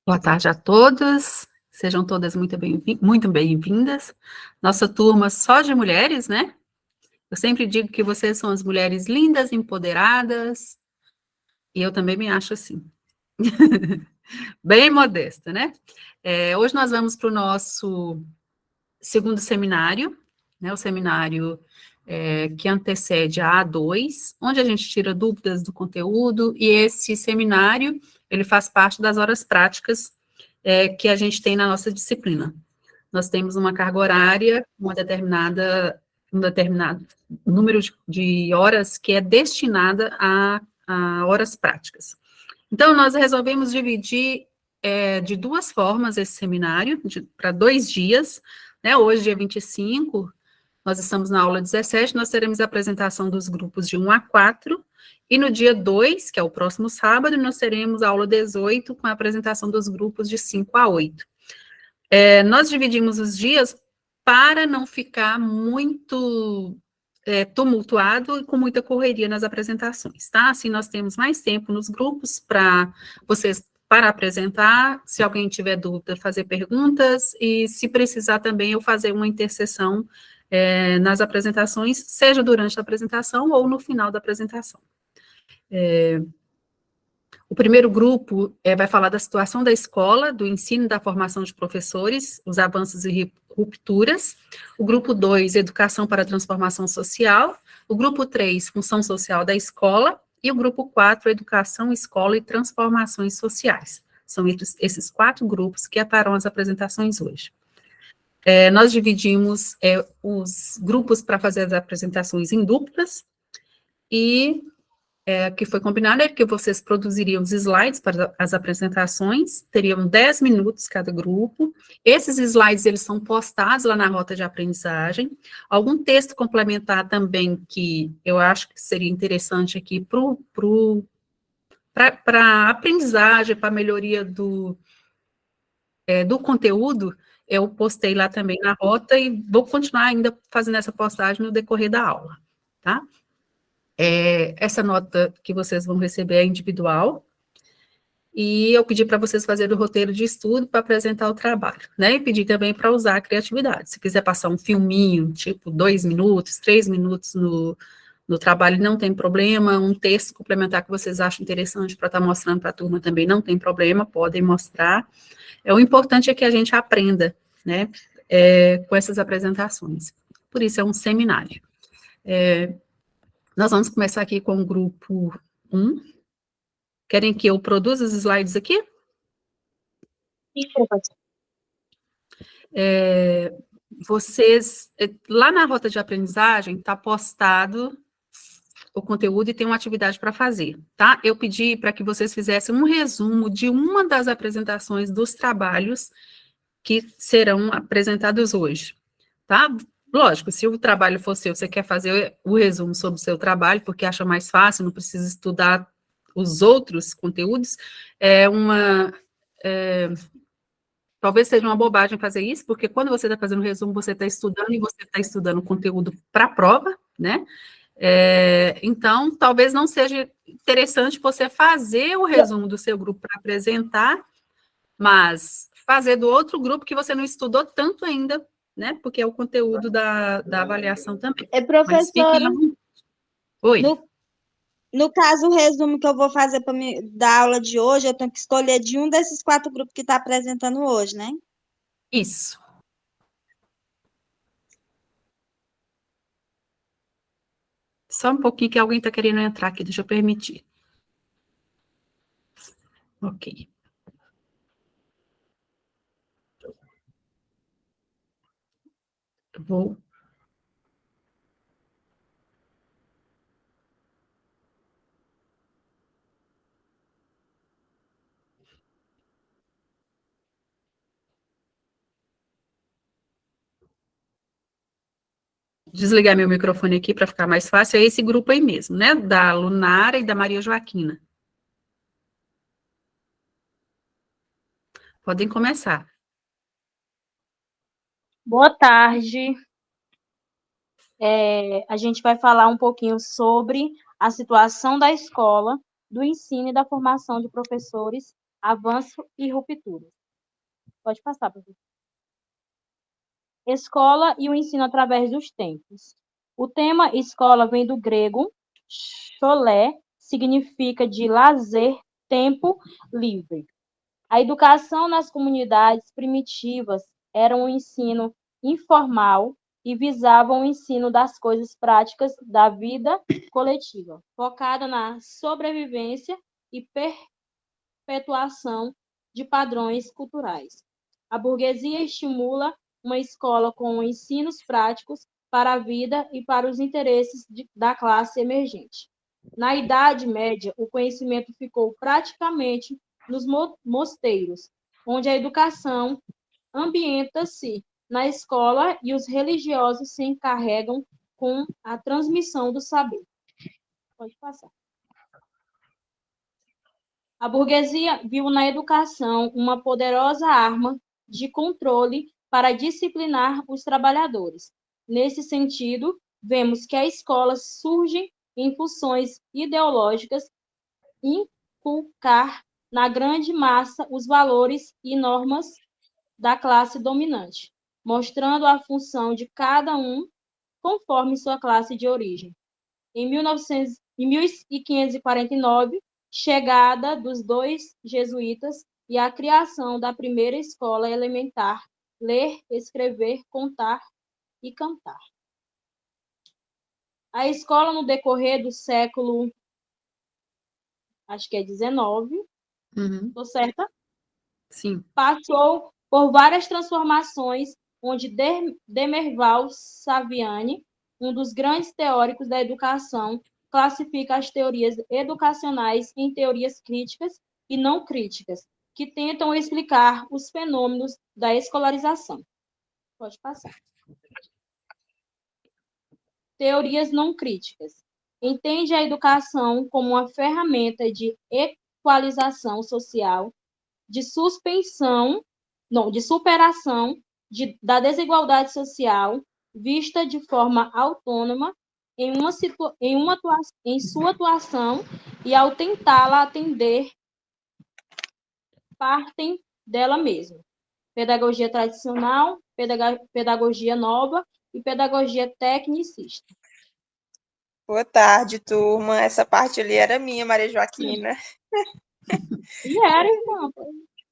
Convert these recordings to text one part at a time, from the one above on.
Boa tarde a todos, sejam todas muito bem-vindas. Nossa turma só de mulheres, né? Eu sempre digo que vocês são as mulheres lindas, empoderadas, e eu também me acho assim. Bem modesta, né? Hoje nós vamos para o nosso segundo seminário, né? O seminário que antecede a A2, onde a gente tira dúvidas do conteúdo, e esse seminário, ele faz parte das horas práticas que a gente tem na nossa disciplina. Nós temos uma carga horária, um determinado número de horas que é destinada a horas práticas. Então, nós resolvemos dividir de duas formas esse seminário, para 2 dias, né? Hoje, dia 25, nós estamos na aula 17, nós teremos a apresentação dos grupos de 1 a 4, e no dia 2, que é o próximo sábado, nós teremos a aula 18, com a apresentação dos grupos de 5 a 8. Nós dividimos os dias para não ficar muito tumultuado e com muita correria nas apresentações, tá? Assim nós temos mais tempo nos grupos para vocês para apresentar, se alguém tiver dúvida, fazer perguntas, e se precisar também eu fazer uma interseção nas apresentações, seja durante a apresentação ou no final da apresentação. O primeiro grupo vai falar da situação da escola, do ensino e da formação de professores, os avanços e rupturas. O grupo 2, educação para a transformação social. O grupo 3, função social da escola. E o grupo 4, educação, escola e transformações sociais. São esses 4 grupos que farão as apresentações hoje. Nós dividimos os grupos para fazer as apresentações em duplas, e que foi combinado é que vocês produziriam os slides para as apresentações, teriam 10 minutos cada grupo. Esses slides, eles são postados lá na rota de aprendizagem. Algum texto complementar também que eu acho que seria interessante aqui para a aprendizagem, para a melhoria do conteúdo, eu postei lá também na rota e vou continuar ainda fazendo essa postagem no decorrer da aula, tá? Essa nota que vocês vão receber é individual, e eu pedi para vocês fazerem o roteiro de estudo para apresentar o trabalho, né? E pedi também para usar a criatividade. Se quiser passar um filminho, tipo 2 minutos, 3 minutos no trabalho, não tem problema. Um texto complementar que vocês acham interessante para estar mostrando para a turma também não tem problema, podem mostrar. O importante é que a gente aprenda, né? Com essas apresentações. Por isso é um seminário. Nós vamos começar aqui com o grupo 1. Querem que eu produza os slides aqui? Sim, professor. Vocês, lá na rota de aprendizagem, está postado o conteúdo e tem uma atividade para fazer, tá? Eu pedi para que vocês fizessem um resumo de uma das apresentações dos trabalhos que serão apresentados hoje, tá? Lógico, se o trabalho for seu, você quer fazer o resumo sobre o seu trabalho, porque acha mais fácil, não precisa estudar os outros conteúdos, talvez seja uma bobagem fazer isso, porque quando você está fazendo o resumo, você está estudando e você está estudando conteúdo para a prova, né? Então, talvez não seja interessante você fazer o resumo do seu grupo para apresentar, mas fazer do outro grupo que você não estudou tanto ainda, né? Porque é o conteúdo da avaliação também. Mas fiquem à Professora, vontade. Oi. no caso, o resumo que eu vou fazer da aula de hoje, eu tenho que escolher de um desses 4 grupos que está apresentando hoje, né? Isso. Só um pouquinho que alguém está querendo entrar aqui, deixa eu permitir. Ok. Eu vou... desligar meu microfone aqui para ficar mais fácil. É esse grupo aí mesmo, né? Da Lunara e da Maria Joaquina. Podem começar. Boa tarde. A gente vai falar um pouquinho sobre a situação da escola, do ensino e da formação de professores avanço e ruptura. Pode passar, professor. Escola e o ensino através dos tempos. O tema escola vem do grego scholé, significa de lazer, tempo livre. A educação nas comunidades primitivas era um ensino informal e visava o ensino das coisas práticas da vida coletiva, focada na sobrevivência e perpetuação de padrões culturais. A burguesia estimula uma escola com ensinos práticos para a vida e para os interesses da classe emergente. Na Idade Média, o conhecimento ficou praticamente nos mosteiros, onde a educação ambienta-se na escola e os religiosos se encarregam com a transmissão do saber. Pode passar. A burguesia viu na educação uma poderosa arma de controle para disciplinar os trabalhadores. Nesse sentido, vemos que a escola surge em funções ideológicas, inculcar na grande massa os valores e normas da classe dominante, mostrando a função de cada um conforme sua classe de origem. Em 1549, chegada dos dois jesuítas e a criação da primeira escola elementar, ler, escrever, contar e cantar. A escola, no decorrer do século, acho que é 19, estou certa? Sim. Passou por várias transformações, onde Demerval Saviani, um dos grandes teóricos da educação, classifica as teorias educacionais em teorias críticas e não críticas, que tentam explicar os fenômenos da escolarização. Pode passar. Teorias não críticas. Entende a educação como uma ferramenta de equalização social, de superação da desigualdade social, vista de forma autônoma em sua atuação e ao tentá-la atender, partem dela mesma. Pedagogia tradicional, pedagogia nova e pedagogia tecnicista. Boa tarde, turma. Essa parte ali era minha, Maria Joaquina. E era, irmã.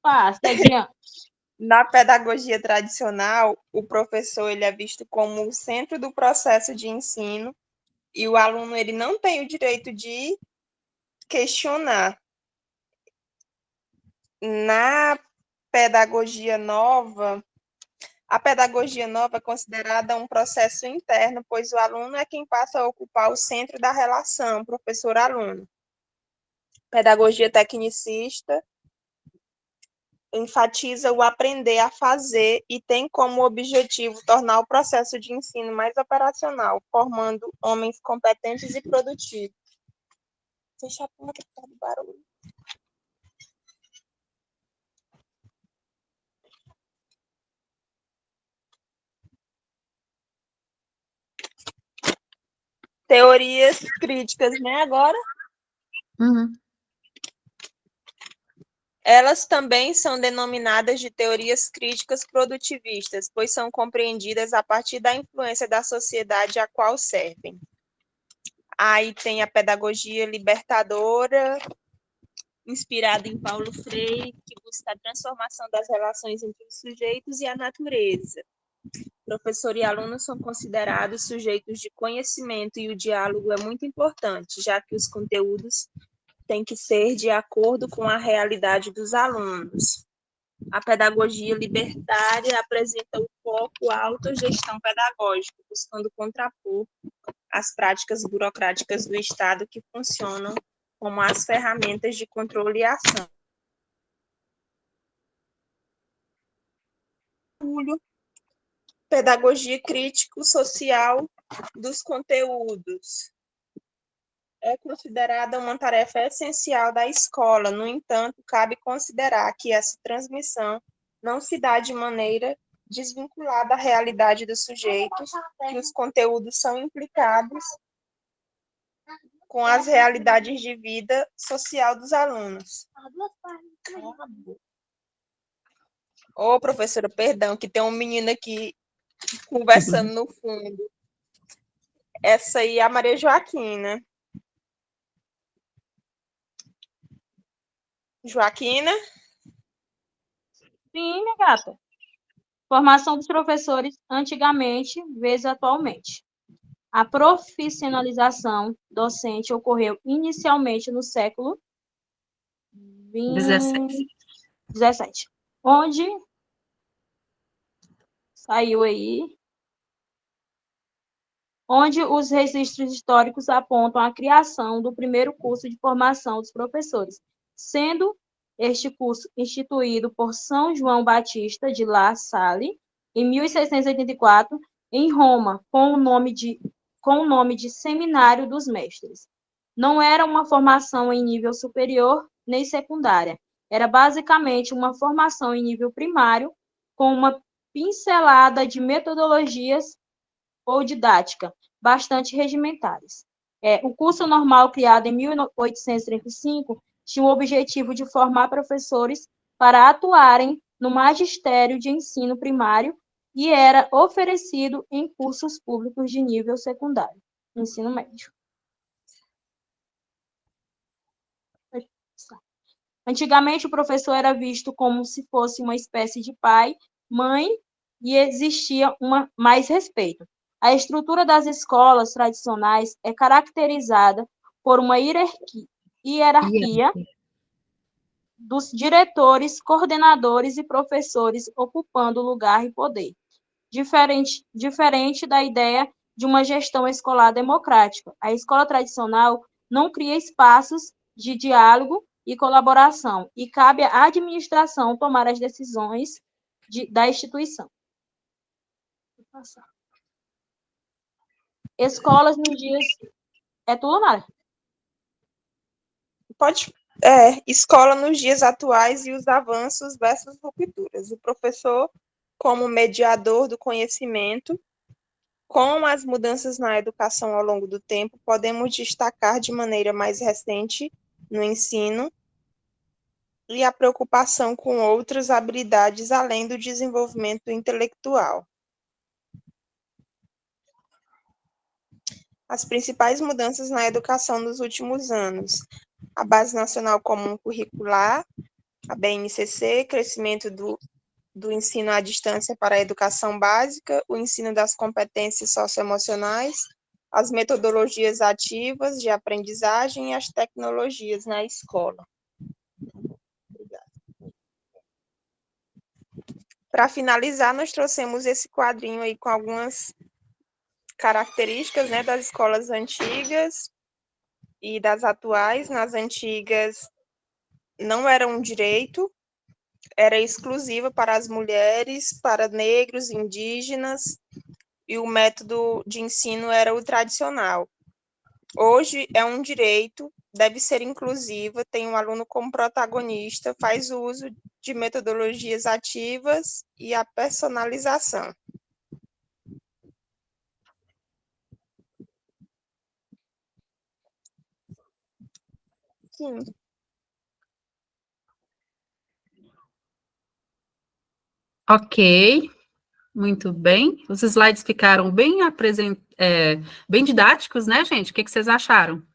Passa, adiante. Na pedagogia tradicional, o professor ele é visto como o centro do processo de ensino e o aluno ele não tem o direito de questionar. Na pedagogia nova, a pedagogia nova é considerada um processo interno, pois o aluno é quem passa a ocupar o centro da relação professor-aluno. Pedagogia tecnicista enfatiza o aprender a fazer e tem como objetivo tornar o processo de ensino mais operacional, formando homens competentes e produtivos. Deixa a porta que tá de barulho. Teorias críticas, né, agora? Elas também são denominadas de teorias críticas produtivistas, pois são compreendidas a partir da influência da sociedade a qual servem. Aí tem a pedagogia libertadora, inspirada em Paulo Freire, que busca a transformação das relações entre os sujeitos e a natureza. Professor e aluno são considerados sujeitos de conhecimento e o diálogo é muito importante, já que os conteúdos têm que ser de acordo com a realidade dos alunos. A pedagogia libertária apresenta o foco à autogestão pedagógica, buscando contrapor as práticas burocráticas do Estado que funcionam como as ferramentas de controle e ação. Pedagogia crítico-social dos conteúdos. É considerada uma tarefa essencial da escola, no entanto, cabe considerar que essa transmissão não se dá de maneira desvinculada da realidade dos sujeitos, que os conteúdos são implicados com as realidades de vida social dos alunos. Ô, professora, perdão, que tem um menino aqui conversando no fundo. Essa aí é a Maria Joaquina. Joaquina? Sim, minha gata. Formação dos professores antigamente vezes atualmente. A profissionalização docente ocorreu inicialmente no século 17. onde saiu aí, onde os registros históricos apontam a criação do primeiro curso de formação dos professores, sendo este curso instituído por São João Batista de La Salle, em 1684, em Roma, com o nome de Seminário dos Mestres. Não era uma formação em nível superior nem secundária, era basicamente uma formação em nível primário, com uma pincelada de metodologias ou didática, bastante regimentares. O curso normal, criado em 1835, tinha o objetivo de formar professores para atuarem no magistério de ensino primário e era oferecido em cursos públicos de nível secundário, ensino médio. Antigamente, o professor era visto como se fosse uma espécie de pai, mãe, e existia mais respeito. A estrutura das escolas tradicionais é caracterizada por uma hierarquia dos diretores, coordenadores e professores ocupando lugar e poder, diferente da ideia de uma gestão escolar democrática. A escola tradicional não cria espaços de diálogo e colaboração, e cabe à administração tomar as decisões da instituição. Escolas nos dias... É tudo, Nara? Escola nos dias atuais e os avanços versus rupturas. O professor, como mediador do conhecimento, com as mudanças na educação ao longo do tempo, podemos destacar de maneira mais recente no ensino e a preocupação com outras habilidades além do desenvolvimento intelectual. As principais mudanças na educação dos últimos anos: a Base Nacional Comum Curricular, a BNCC, crescimento do ensino à distância para a educação básica, o ensino das competências socioemocionais, as metodologias ativas de aprendizagem e as tecnologias na escola. Para finalizar, nós trouxemos esse quadrinho aí com algumas características, né, das escolas antigas e das atuais. Nas antigas não era um direito, era exclusiva para as mulheres, para negros, indígenas, e o método de ensino era o tradicional. Hoje é um direito, deve ser inclusiva, tem um aluno como protagonista, faz uso de metodologias ativas e a personalização. Sim. Ok, muito bem. Os slides ficaram bem, bem didáticos, né, gente? O que vocês acharam?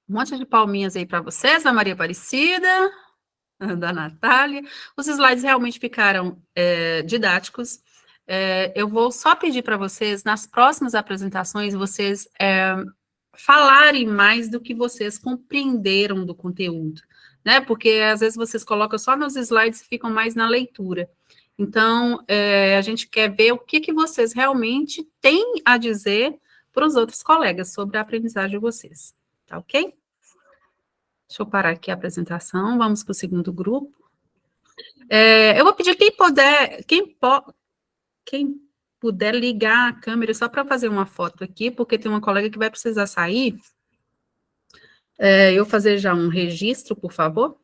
Um monte de palminhas aí para vocês, da Maria Aparecida, da Natália. Os slides realmente ficaram didáticos. Eu vou só pedir para vocês, nas próximas apresentações, vocês falarem mais do que vocês compreenderam do conteúdo, né? Porque às vezes vocês colocam só nos slides e ficam mais na leitura. Então, a gente quer ver o que vocês realmente têm a dizer para os outros colegas sobre a aprendizagem de vocês, tá ok? Deixa eu parar aqui a apresentação, vamos para o segundo grupo. Eu vou pedir quem puder ligar a câmera só para fazer uma foto aqui, porque tem uma colega que vai precisar sair. Eu fazer já um registro, por favor.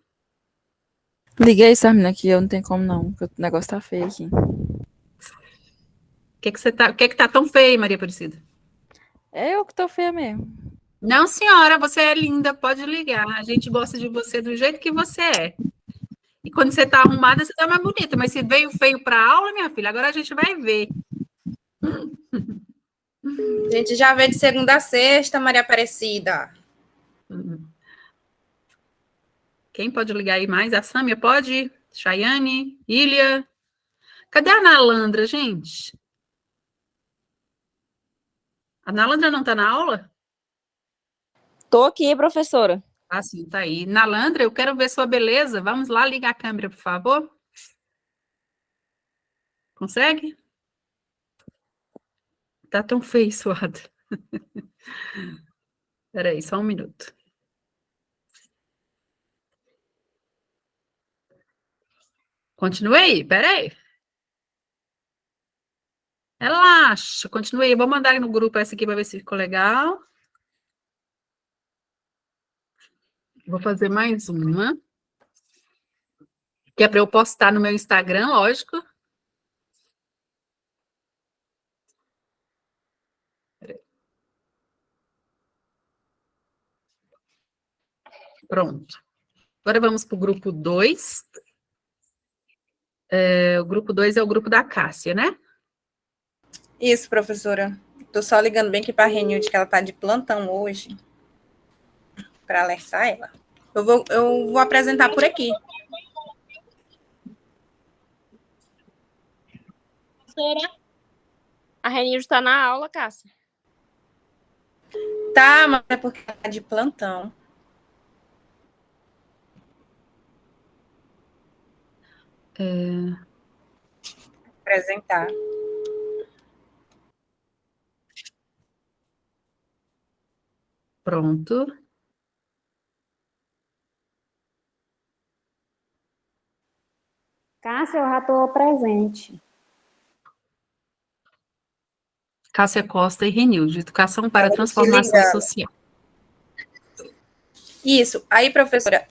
Liguei essa menina aqui, eu não tenho como não, porque o negócio tá feio aqui. O que que tá tão feio, Maria Aparecida? É eu que tô feia mesmo. Não, senhora, você é linda, pode ligar. A gente gosta de você do jeito que você é. E quando você tá arrumada, você tá mais bonita. Mas se veio feio para aula, minha filha, agora a gente vai ver. A gente já vê de segunda a sexta, Maria Aparecida. Quem pode ligar aí mais? A Sâmia pode? Chayane? Ilha? Cadê a Nalandra, gente? A Nalandra não tá na aula? Tô aqui, professora. Ah, sim, tá aí. Nalandra, eu quero ver sua beleza. Vamos lá, liga a câmera, por favor. Consegue? Tá tão feio, suado. Peraí, só um minuto. Continuei? Peraí. Relaxa, continuei. Vou mandar no grupo essa aqui para ver se ficou legal. Vou fazer mais uma. Que é para eu postar no meu Instagram, lógico. Pronto. Agora vamos para o grupo 2. O grupo 2 é o grupo da Cássia, né? Isso, professora. Tô só ligando bem aqui para a Renilde, que ela tá de plantão hoje, para alertar ela. Eu vou apresentar por aqui. A Renilde tá na aula, Cássia. Tá, mas é porque ela tá de plantão. Apresentar. Pronto. Cássia, eu já estou presente. Cássia Costa e Renilde, Educação para Ela tá Transformação ligando. Social. Isso. Aí, professora,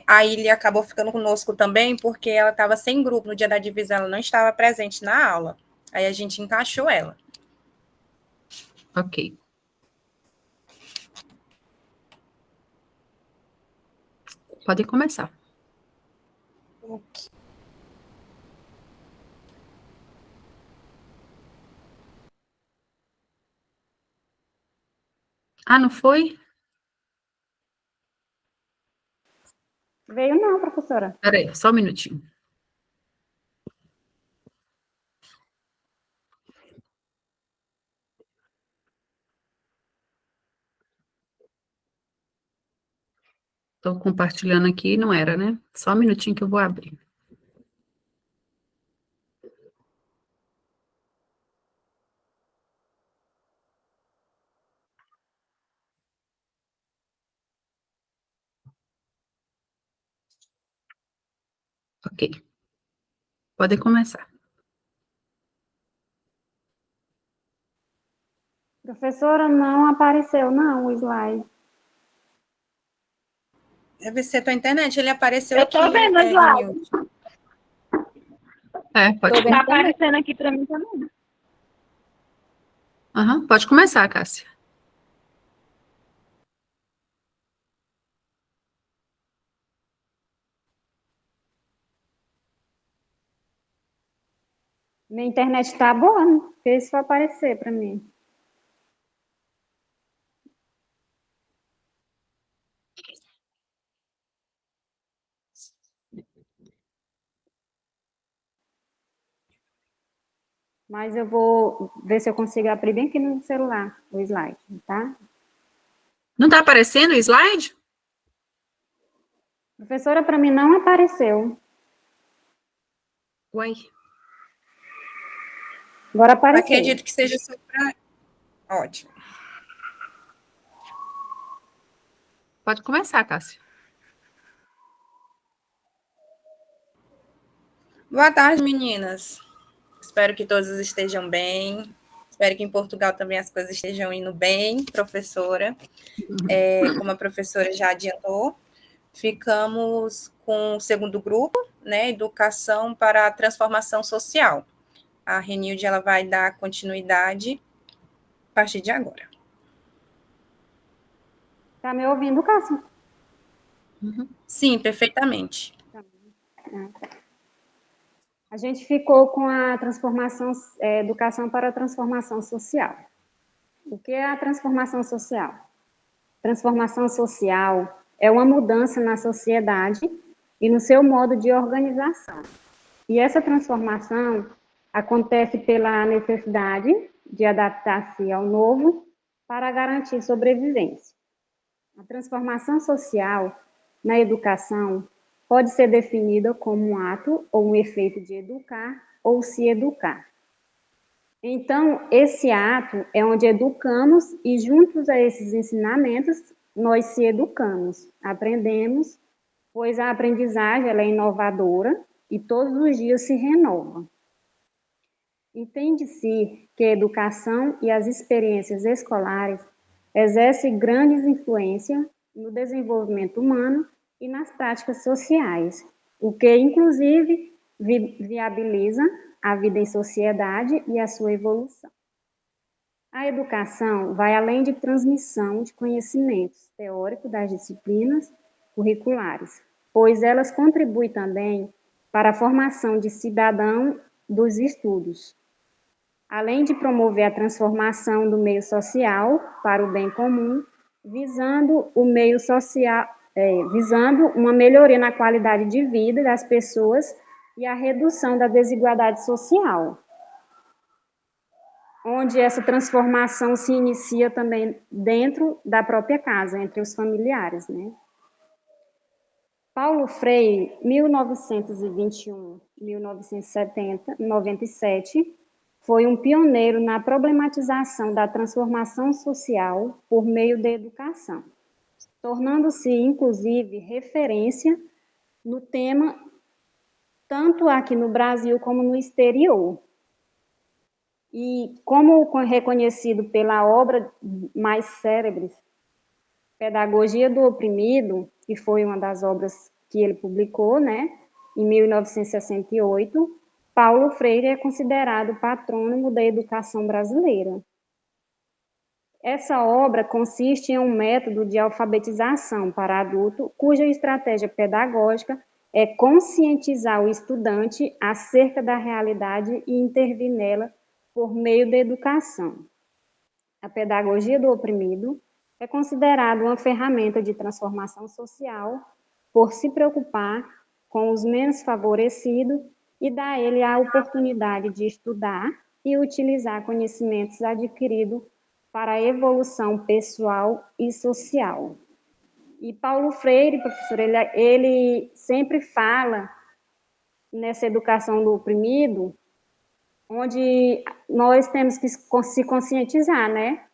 a Ilha acabou ficando conosco também, porque ela estava sem grupo. No dia da divisão, ela não estava presente na aula. Aí a gente encaixou ela. Ok. Pode começar. Ah, não foi? Veio não, professora. Peraí, só um minutinho. Estou compartilhando aqui, não era, né? Só um minutinho que eu vou abrir. Ok. Pode começar. Professora, não apareceu não o slide. Deve ser tua internet. Ele apareceu Eu aqui. tô vendo o slide. Renilde. Pode. Tá aparecendo aqui para mim também. Aham, pode começar, Cássia. Minha internet tá boa, né? Vê se vai aparecer para mim. Mas eu vou ver se eu consigo abrir bem aqui no celular o slide, tá? Não está aparecendo o slide? Professora, para mim não apareceu. Uai. Agora apareceu. Acredito que seja só para... Ótimo. Pode começar, Cássia. Boa tarde, meninas. Espero que todos estejam bem. Espero que em Portugal também as coisas estejam indo bem, professora. Como a professora já adiantou, ficamos com o segundo grupo, né, Educação para a Transformação Social. A Renilde, ela vai dar continuidade a partir de agora. Tá me ouvindo, Cássio? Sim, perfeitamente. A gente ficou com a transformação, educação para a transformação social. O que é a transformação social? Transformação social é uma mudança na sociedade e no seu modo de organização. E essa transformação acontece pela necessidade de adaptar-se ao novo para garantir sobrevivência. A transformação social na educação pode ser definida como um ato ou um efeito de educar ou se educar. Então, esse ato é onde educamos e, juntos a esses ensinamentos, nós se educamos, aprendemos, pois a aprendizagem ela é inovadora e todos os dias se renova. Entende-se que a educação e as experiências escolares exercem grandes influências no desenvolvimento humano e nas práticas sociais, o que, inclusive, viabiliza a vida em sociedade e a sua evolução. A educação vai além de transmissão de conhecimentos teóricos das disciplinas curriculares, pois elas contribuem também para a formação de cidadão dos estudos, além de promover a transformação do meio social para o bem comum, visando o meio social, visando uma melhoria na qualidade de vida das pessoas e a redução da desigualdade social, onde essa transformação se inicia também dentro da própria casa, entre os familiares, né? Paulo Freire, 1921-1997, foi um pioneiro na problematização da transformação social por meio da educação, tornando-se, inclusive, referência no tema tanto aqui no Brasil como no exterior. E como reconhecido pela obra mais célebre, Pedagogia do Oprimido, que foi uma das obras que ele publicou, né, em 1968, Paulo Freire é considerado patrônimo da educação brasileira. Essa obra consiste em um método de alfabetização para adulto, cuja estratégia pedagógica é conscientizar o estudante acerca da realidade e intervir nela por meio da educação. A pedagogia do oprimido é considerada uma ferramenta de transformação social por se preocupar com os menos favorecidos e dar a ele a oportunidade de estudar e utilizar conhecimentos adquiridos para a evolução pessoal e social. E Paulo Freire, professor, ele sempre fala nessa educação do oprimido, onde nós temos que se conscientizar, né?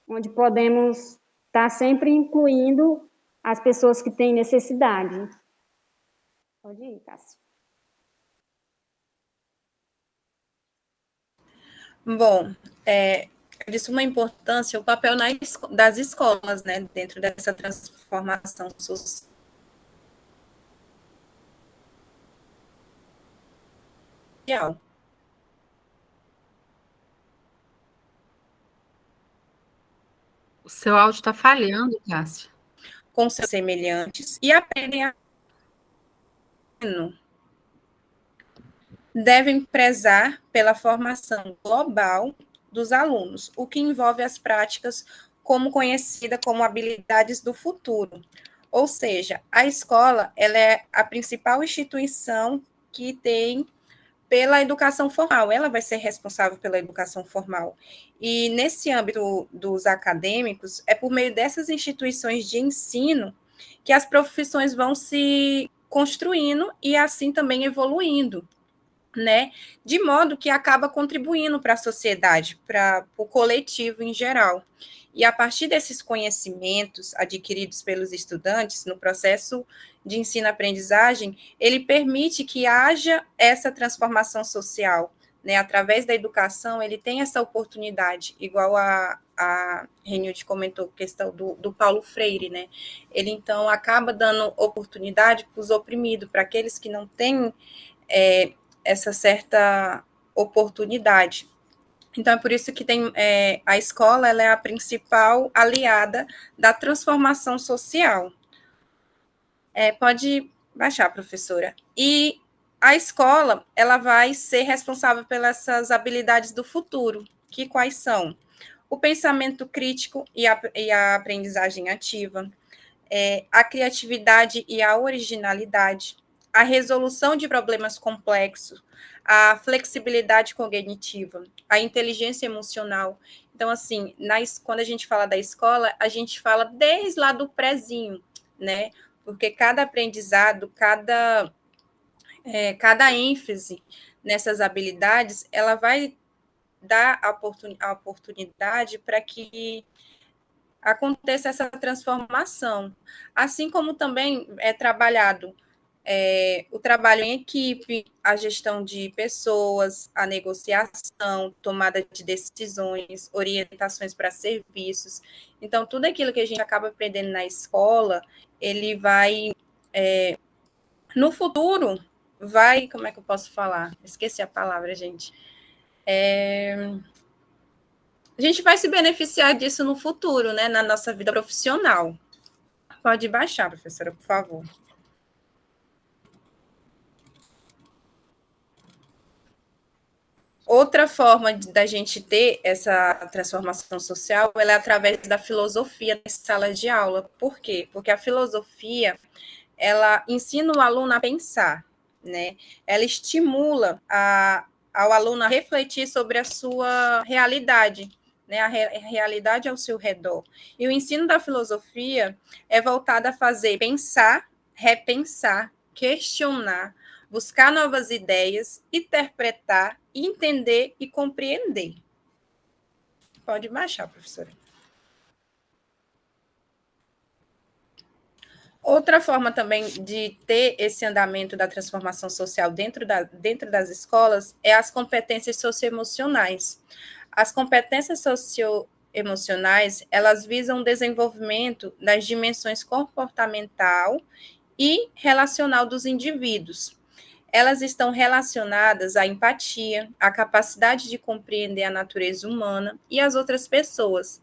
Onde podemos estar sempre incluindo as pessoas que têm necessidade. Pode ir, Cássio. Bom, de suma importância o papel das escolas, né, dentro dessa transformação social. O seu áudio está falhando, Cássio. Com seus semelhantes e aprendem a devem prezar pela formação global dos alunos, o que envolve as práticas como conhecida como habilidades do futuro. Ou seja, a escola ela é a principal instituição que tem pela educação formal, ela vai ser responsável pela educação formal. E nesse âmbito dos acadêmicos, é por meio dessas instituições de ensino que as profissões vão se construindo e assim também evoluindo, né? De modo que acaba contribuindo para a sociedade, para o coletivo em geral. E a partir desses conhecimentos adquiridos pelos estudantes no processo de ensino-aprendizagem, ele permite que haja essa transformação social, né? Através da educação, ele tem essa oportunidade, igual a Renilde comentou, questão do Paulo Freire, né? Ele, então, acaba dando oportunidade para os oprimidos, para aqueles que não têm essa certa oportunidade. Então, é por isso que a escola ela é a principal aliada da transformação social. Pode baixar, professora. E a escola ela vai ser responsável pelas habilidades do futuro, que quais são? O pensamento crítico e a aprendizagem ativa, a criatividade e a originalidade, a resolução de problemas complexos, a flexibilidade cognitiva, a inteligência emocional. Então, assim, quando a gente fala da escola, a gente fala desde lá do prézinho, né? Porque cada aprendizado, cada ênfase nessas habilidades, ela vai dar a oportunidade para que aconteça essa transformação. Assim como também é trabalhado o trabalho em equipe, a gestão de pessoas, a negociação, tomada de decisões, orientações para serviços. Então, tudo aquilo que a gente acaba aprendendo na escola, ele vai, no futuro, como é que eu posso falar? Esqueci a palavra, gente. A gente vai se beneficiar disso no futuro, né, na nossa vida profissional. Pode baixar, professora, por favor. Outra forma da gente ter essa transformação social é através da filosofia nas salas de aula. Por quê? Porque a filosofia, ela ensina o aluno a pensar, né? Ela estimula ao aluno a refletir sobre a sua realidade, né? A realidade ao seu redor. E o ensino da filosofia é voltado a fazer pensar, repensar, questionar, buscar novas ideias, interpretar, entender e compreender. Pode baixar, professora. Outra forma também de ter esse andamento da transformação social dentro das escolas é as competências socioemocionais. As competências socioemocionais, elas visam o desenvolvimento das dimensões comportamental e relacional dos indivíduos. Elas estão relacionadas à empatia, à capacidade de compreender a natureza humana e as outras pessoas,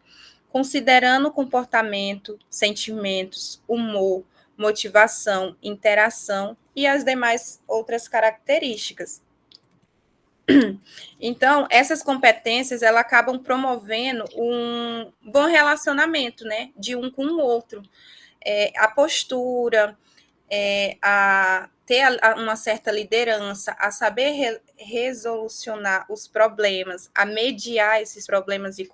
considerando o comportamento, sentimentos, humor, motivação, interação e as demais outras características. Então, essas competências, elas acabam promovendo um bom relacionamento, né, de um com o outro. A postura, a ter uma certa liderança, a saber resolucionar os problemas, a mediar esses problemas e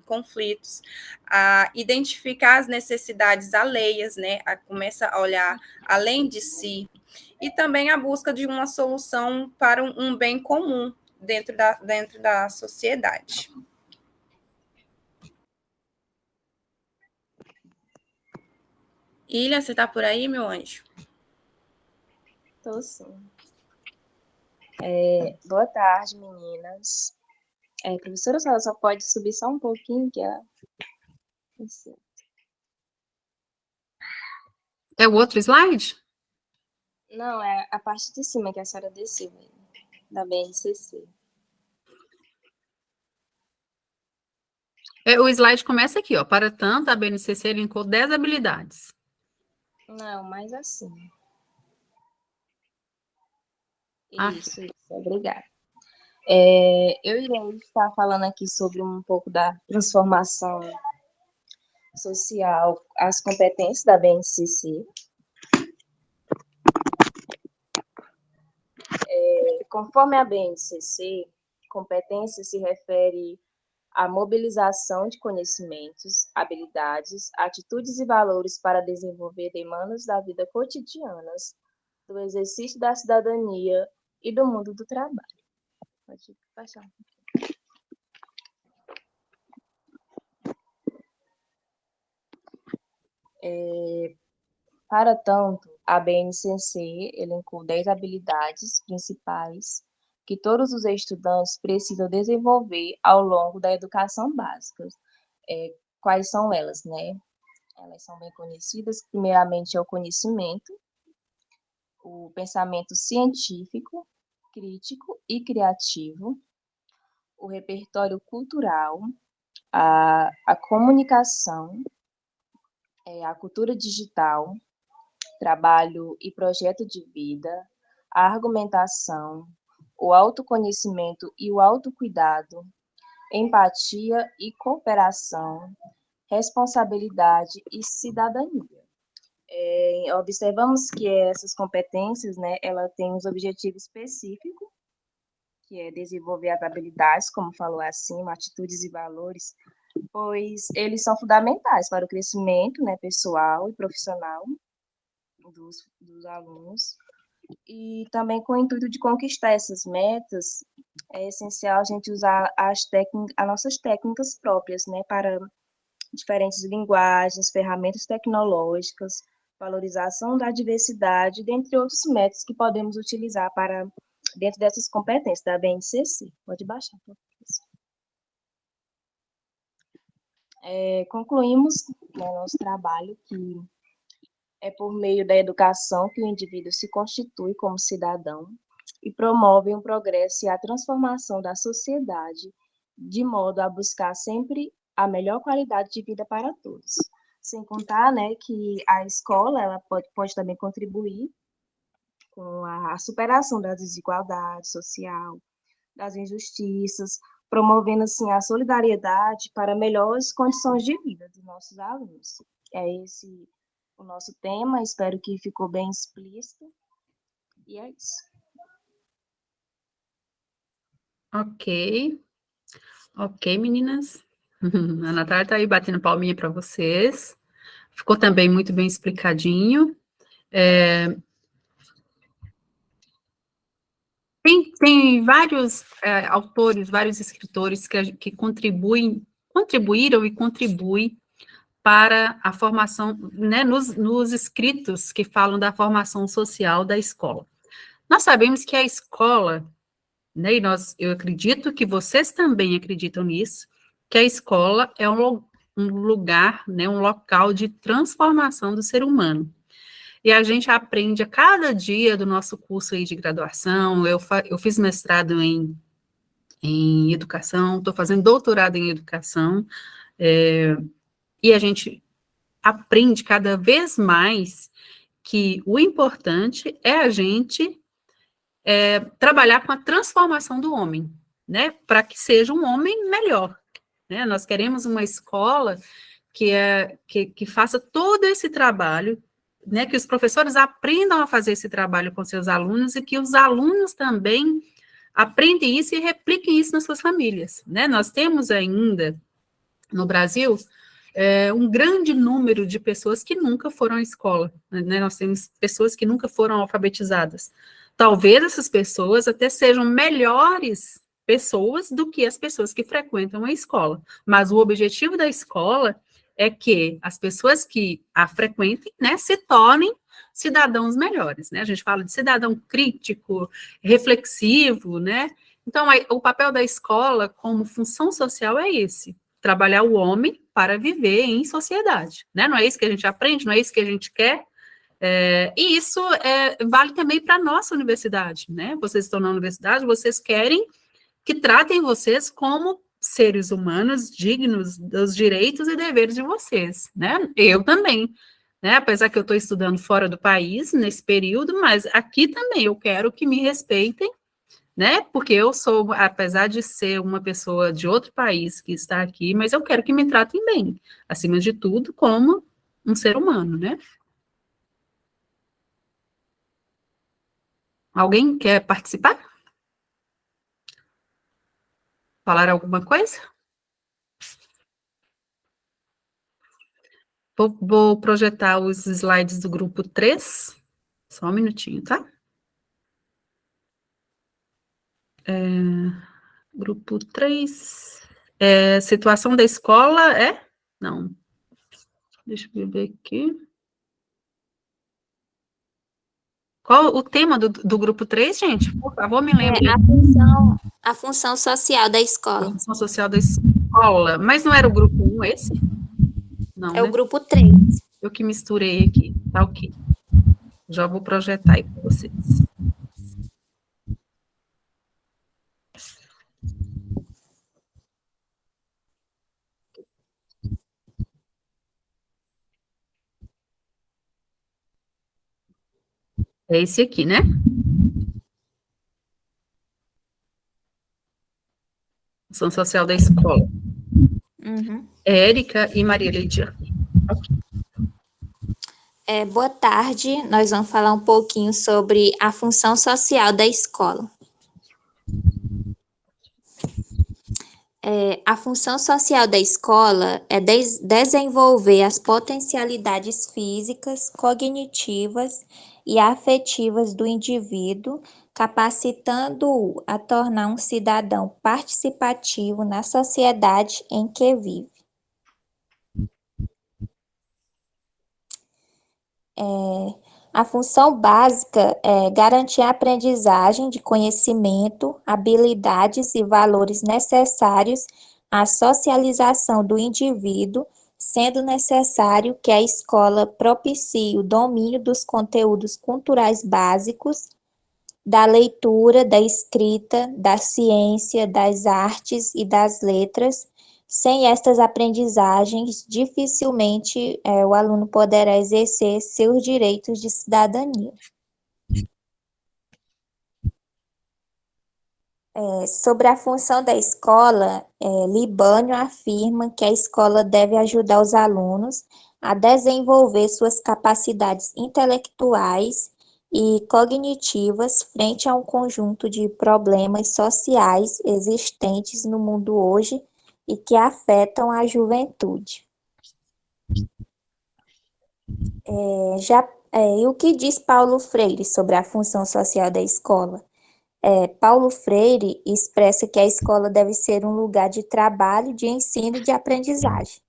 conflitos, a identificar as necessidades alheias, né, começa a olhar além de si, e também a busca de uma solução para um bem comum dentro da sociedade. Ilha, você está por aí, meu anjo? Tô sim. Boa tarde, meninas. Professora, a só pode subir só um pouquinho, que é... É o outro slide? Não, é a parte de cima que a senhora desceu, da BNCC. O slide começa aqui, ó. Para tanto, a BNCC elencou 10 habilidades. Não, mais assim. Ah. Isso, obrigada. Eu irei estar falando aqui sobre um pouco da transformação social, as competências da BNCC. Conforme a BNCC, competência se refere à mobilização de conhecimentos, habilidades, atitudes e valores para desenvolver demandas da vida cotidianas, do exercício da cidadania e do mundo do trabalho. Pode passar um pouquinho. Para tanto, a BNCC elencou 10 habilidades principais que todos os estudantes precisam desenvolver ao longo da educação básica. Quais são elas, né? Elas são bem conhecidas. Primeiramente, é o conhecimento, o pensamento científico, crítico e criativo, o repertório cultural, a comunicação, a cultura digital, trabalho e projeto de vida, a argumentação, o autoconhecimento e o autocuidado, empatia e cooperação, responsabilidade e cidadania. Observamos que essas competências, né, ela tem uns objetivos específicos, que é desenvolver as habilidades, como falou acima, atitudes e valores, pois eles são fundamentais para o crescimento, né, pessoal e profissional dos alunos. E também com o intuito de conquistar essas metas, é essencial a gente usar as nossas técnicas próprias, né, para diferentes linguagens, ferramentas tecnológicas, valorização da diversidade, dentre outros métodos que podemos utilizar para dentro dessas competências da BNCC. Pode baixar, professor. Concluímos, né, nosso trabalho que é por meio da educação que o indivíduo se constitui como cidadão e promove um progresso e a transformação da sociedade, de modo a buscar sempre a melhor qualidade de vida para todos. Sem contar, né, que a escola ela pode também contribuir com a superação da desigualdade social, das injustiças, promovendo, assim, a solidariedade para melhores condições de vida dos nossos alunos. É esse o nosso tema, espero que ficou bem explícito, e é isso. Ok, meninas. A Natália está aí batendo palminha para vocês. Ficou também muito bem explicadinho. Tem vários autores, vários escritores que contribuíram e contribuem para a formação, né, nos escritos que falam da formação social da escola. Nós sabemos que a escola, né, e eu acredito que vocês também acreditam nisso, que a escola é um lugar, né, um local de transformação do ser humano. E a gente aprende a cada dia do nosso curso aí de graduação. Eu fiz mestrado em educação, estou fazendo doutorado em educação, e a gente aprende cada vez mais que o importante é a gente trabalhar com a transformação do homem, né, para que seja um homem melhor, né? Nós queremos uma escola que faça todo esse trabalho, né, que os professores aprendam a fazer esse trabalho com seus alunos e que os alunos também aprendem isso e repliquem isso nas suas famílias, né? Nós temos ainda, no Brasil, um grande número de pessoas que nunca foram à escola, né? Nós temos pessoas que nunca foram alfabetizadas. Talvez essas pessoas até sejam melhores pessoas do que as pessoas que frequentam a escola, mas o objetivo da escola é que as pessoas que a frequentem, né, se tornem cidadãos melhores, né? A gente fala de cidadão crítico, reflexivo, né? Então, o papel da escola como função social é esse: trabalhar o homem para viver em sociedade, né? Não é isso que a gente aprende, não é isso que a gente quer. E isso vale também para a nossa universidade, né? Vocês estão na universidade, vocês querem que tratem vocês como seres humanos dignos dos direitos e deveres de vocês, né? Eu também, né? Apesar que eu estou estudando fora do país nesse período, mas aqui também eu quero que me respeitem, né? Porque eu sou, apesar de ser uma pessoa de outro país que está aqui, mas eu quero que me tratem bem, acima de tudo, como um ser humano, né? Alguém quer participar? Falar alguma coisa? Vou projetar os slides do grupo 3. Só um minutinho, tá? Grupo 3. Situação da escola Não. Deixa eu ver aqui. Qual o tema do grupo 3, gente? Por favor, me lembre. A função social da escola. A função social da escola. Mas não era o grupo 1 esse? Não, É né? o grupo 3. Eu que misturei aqui. Tá ok. Já vou projetar aí para vocês. É esse aqui, né? Função social da escola. Uhum. Érica e Maria Lídia. Boa tarde, nós vamos falar um pouquinho sobre a função social da escola. A função social da escola é desenvolver as potencialidades físicas, cognitivas e afetivas do indivíduo, capacitando-o a tornar um cidadão participativo na sociedade em que vive. A função básica é garantir a aprendizagem de conhecimento, habilidades e valores necessários à socialização do indivíduo, sendo necessário que a escola propicie o domínio dos conteúdos culturais básicos, da leitura, da escrita, da ciência, das artes e das letras. Sem estas aprendizagens, dificilmente o aluno poderá exercer seus direitos de cidadania. Sobre a função da escola, Libânio afirma que a escola deve ajudar os alunos a desenvolver suas capacidades intelectuais e cognitivas frente a um conjunto de problemas sociais existentes no mundo hoje e que afetam a juventude. E o que diz Paulo Freire sobre a função social da escola? Paulo Freire expressa que a escola deve ser um lugar de trabalho, de ensino e de aprendizagem.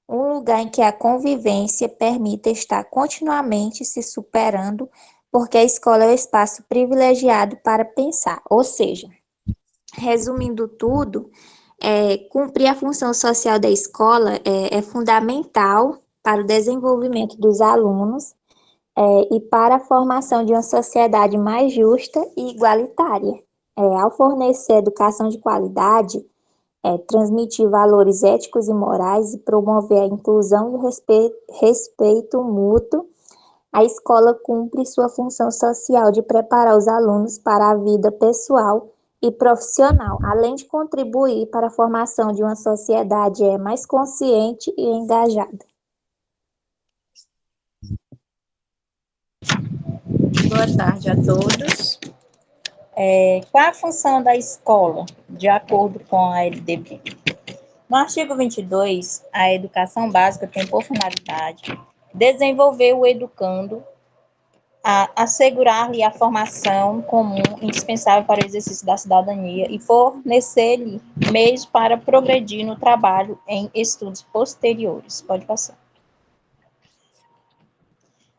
Um lugar em que a convivência permita estar continuamente se superando, porque a escola é o espaço privilegiado para pensar. Ou seja, resumindo tudo, cumprir a função social da escola é fundamental para o desenvolvimento dos alunos e para a formação de uma sociedade mais justa e igualitária. Ao fornecer educação de qualidade, transmitir valores éticos e morais e promover a inclusão e o respeito mútuo, a escola cumpre sua função social de preparar os alunos para a vida pessoal e profissional, além de contribuir para a formação de uma sociedade mais consciente e engajada. Boa tarde a todos. Qual a função da escola, de acordo com a LDB? No artigo 22, a educação básica tem por finalidade desenvolver o educando, assegurar-lhe a formação comum indispensável para o exercício da cidadania e fornecer-lhe meios para progredir no trabalho em estudos posteriores. Pode passar.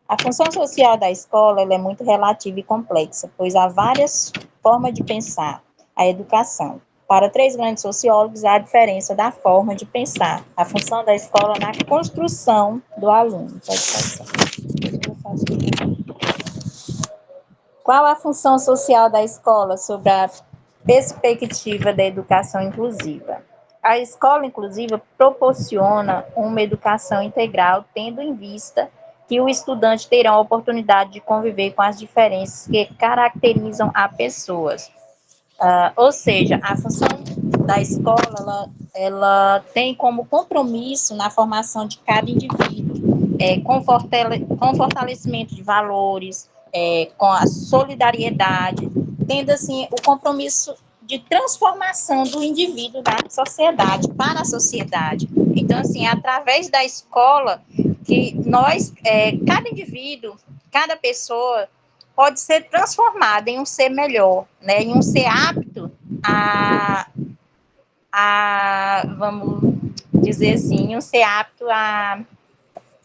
A função social da escola ela é muito relativa e complexa, pois há várias formas de pensar a educação. Para 3 grandes sociólogos, há a diferença da forma de pensar a função da escola na construção do aluno. Pode passar. Qual a função social da escola sobre a perspectiva da educação inclusiva? A escola inclusiva proporciona uma educação integral, tendo em vista que o estudante terá a oportunidade de conviver com as diferenças que caracterizam a pessoas. Ou seja, a função da escola, ela tem como compromisso na formação de cada indivíduo, com fortalecimento de valores, com a solidariedade, tendo, assim, o compromisso de transformação do indivíduo da sociedade, para a sociedade. Então, assim, através da escola, que nós, cada indivíduo, cada pessoa, pode ser transformada em um ser melhor, né, em um ser apto vamos dizer assim, um ser apto a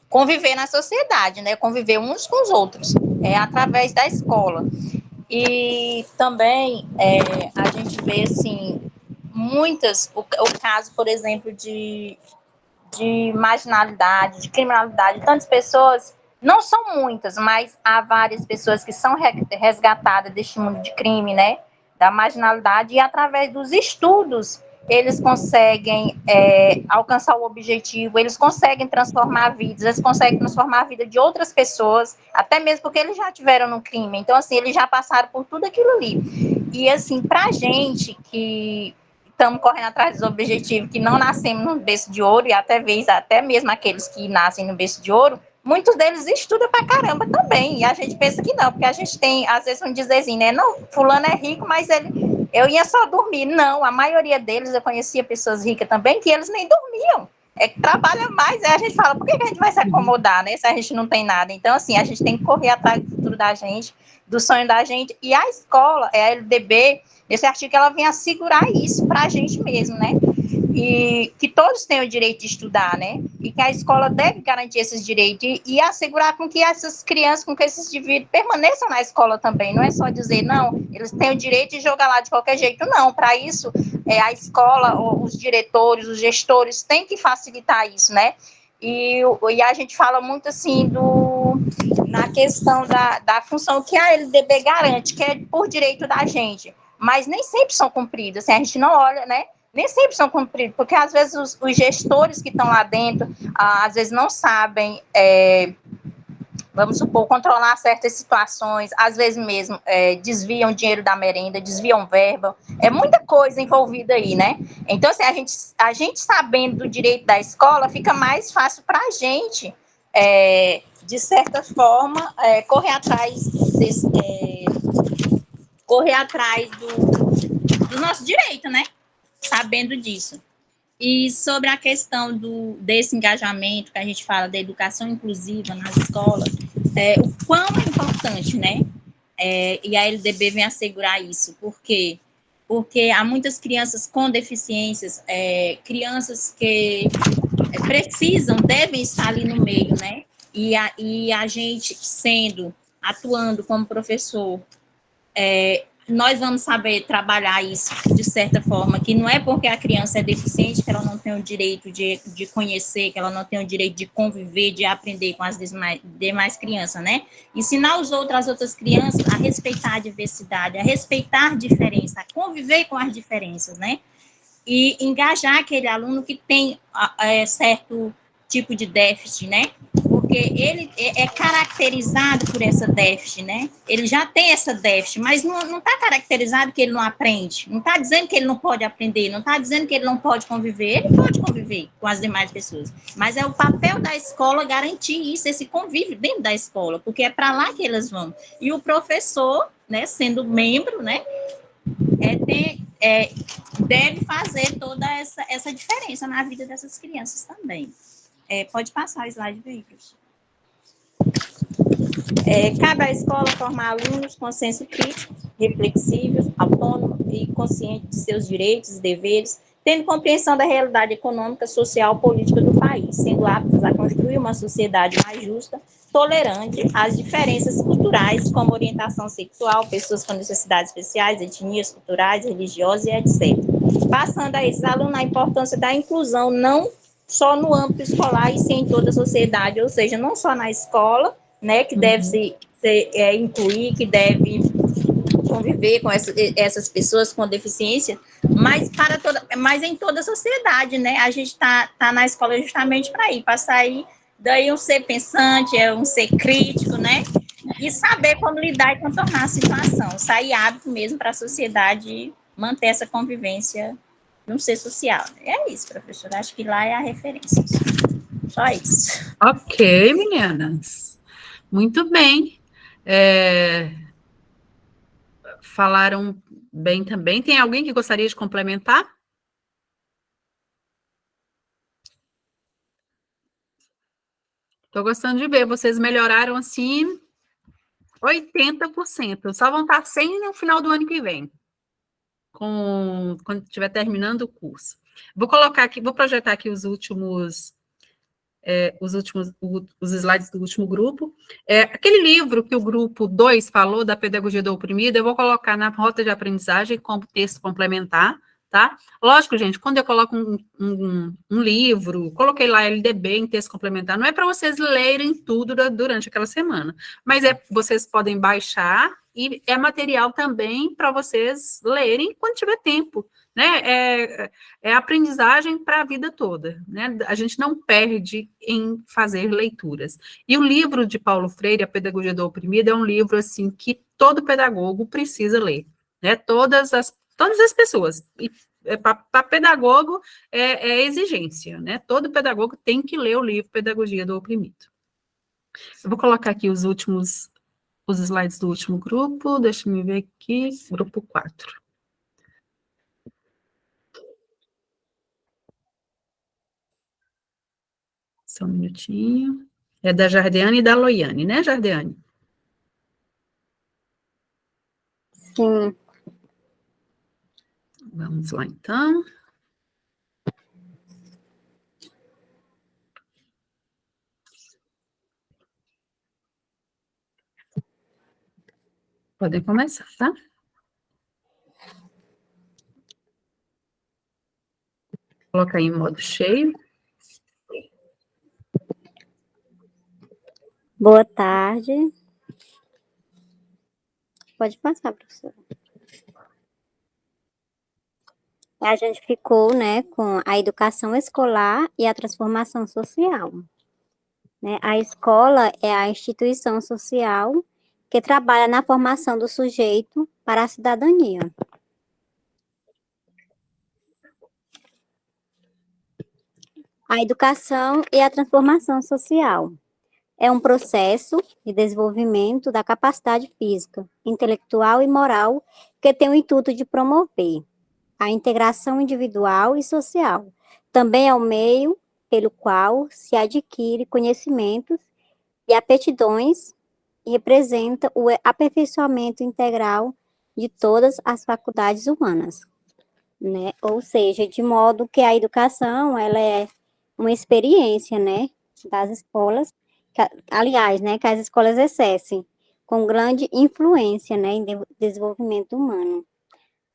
conviver na sociedade, né, conviver uns com os outros, através da escola. E também a gente vê, assim, o caso, por exemplo, de marginalidade, de criminalidade, tantas pessoas, não são muitas, mas há várias pessoas que são resgatadas deste mundo de crime, né, da marginalidade, e através dos estudos eles conseguem alcançar o objetivo, eles conseguem transformar vidas, eles conseguem transformar a vida de outras pessoas, até mesmo porque eles já tiveram no crime. Então, assim, eles já passaram por tudo aquilo ali. E, assim, pra gente que estamos correndo atrás dos objetivos, que não nascemos no berço de ouro, e até mesmo aqueles que nascem no berço de ouro, muitos deles estudam pra caramba também, e a gente pensa que não, porque a gente tem, às vezes, um dizerzinho, né, não, fulano é rico, mas eu ia só dormir. Não, a maioria deles, eu conhecia pessoas ricas também, que eles nem dormiam, que trabalha mais, aí a gente fala, por que a gente vai se acomodar, né, se a gente não tem nada? Então, assim, a gente tem que correr atrás do futuro da gente, do sonho da gente, e a escola, a LDB, nesse artigo, ela vem assegurar isso para a gente mesmo, né? E que todos têm o direito de estudar, né? E que a escola deve garantir esses direitos e assegurar com que essas crianças, com que esses indivíduos permaneçam na escola também. Não é só dizer, não, eles têm o direito de jogar lá de qualquer jeito, não. Para isso, a escola, os diretores, os gestores têm que facilitar isso, né? E a gente fala muito, assim, na questão da função que a LDB garante, que é por direito da gente. Mas nem sempre são cumpridas, assim, a gente não olha, né? Nem sempre são cumpridos, porque às vezes os gestores que estão lá dentro, às vezes não sabem, vamos supor, controlar certas situações, às vezes mesmo desviam dinheiro da merenda, desviam verba, é muita coisa envolvida aí, né? Então, assim, a gente sabendo do direito da escola, fica mais fácil para a gente, de certa forma, correr atrás do nosso direito, né? Sabendo disso. E sobre a questão desse engajamento que a gente fala da educação inclusiva nas escolas, o quão é importante, né? E a LDB vem assegurar isso. Por quê? Porque há muitas crianças com deficiências, crianças que devem estar ali no meio, né? E a gente atuando como professor, nós vamos saber trabalhar isso de certa forma, que não é porque a criança é deficiente que ela não tem o direito de conhecer, que ela não tem o direito de conviver, de aprender com as demais crianças, né? Ensinar as outras crianças a respeitar a diversidade, a respeitar a diferença, a conviver com as diferenças, né? E engajar aquele aluno que tem certo tipo de déficit, né? Porque ele é caracterizado por essa déficit, né? Ele já tem essa déficit, mas não está caracterizado que ele não aprende, não está dizendo que ele não pode aprender, não está dizendo que ele não pode conviver, ele pode conviver com as demais pessoas, mas é o papel da escola garantir isso, esse convívio dentro da escola, porque é para lá que eles vão. E o professor, né, sendo membro, né, deve fazer toda essa diferença na vida dessas crianças também. Pode passar o slide, professor. Cabe à escola formar alunos com senso crítico, reflexivo, autônomo e consciente de seus direitos e deveres, tendo compreensão da realidade econômica, social e política do país, sendo aptos a construir uma sociedade mais justa, tolerante às diferenças culturais, como orientação sexual, pessoas com necessidades especiais, etnias culturais, religiosas e etc. Passando a esses alunos a importância da inclusão, não só no âmbito escolar, e sim em toda a sociedade, ou seja, não só na escola, né, que deve se incluir, que deve conviver com essas pessoas com deficiência, mas em toda a sociedade, né? A gente tá na escola justamente para sair daí um ser pensante, um ser crítico, né? E saber como lidar e contornar a situação, sair hábito mesmo para a sociedade manter essa convivência de um ser social. É isso, professora. Acho que lá é a referência. Só isso. Ok, meninas. Muito bem. Falaram bem também. Tem alguém que gostaria de complementar? Estou gostando de ver. Vocês melhoraram, assim, 80%. Só vão estar 100% no final do ano que vem, quando estiver terminando o curso. Vou colocar aqui, vou projetar aqui os slides do último grupo. Aquele livro que o grupo 2 falou, da pedagogia do oprimido, eu vou colocar na rota de aprendizagem como texto complementar, tá? Lógico, gente, quando eu coloco um livro, coloquei lá LDB em texto complementar, não é para vocês lerem tudo durante aquela semana, mas vocês podem baixar e é material também para vocês lerem quando tiver tempo, né? É aprendizagem para a vida toda, né? A gente não perde em fazer leituras. E o livro de Paulo Freire, A Pedagogia do Oprimido, é um livro, assim, que todo pedagogo precisa ler, né? Todas as pessoas. E para pedagogo é exigência, né? Todo pedagogo tem que ler o livro Pedagogia do Oprimido. Eu vou colocar aqui os slides do último grupo, deixa eu ver aqui, grupo 4. Só um minutinho. É da Jardeane e da Loiane, né, Jardeane? Sim. Vamos lá, então. Podem começar, tá? Coloca aí em modo cheio. Boa tarde. Pode passar, professora. A gente ficou, né, com a educação escolar e a transformação social. Né? A escola é a instituição social que trabalha na formação do sujeito para a cidadania. A educação e a transformação social é um processo de desenvolvimento da capacidade física, intelectual e moral que tem o intuito de promover a integração individual e social. Também é o meio pelo qual se adquire conhecimentos e aptidões e representa o aperfeiçoamento integral de todas as faculdades humanas, né? Ou seja, de modo que a educação, ela é uma experiência, né, das escolas, aliás, né, que as escolas exercem com grande influência, né, em desenvolvimento humano,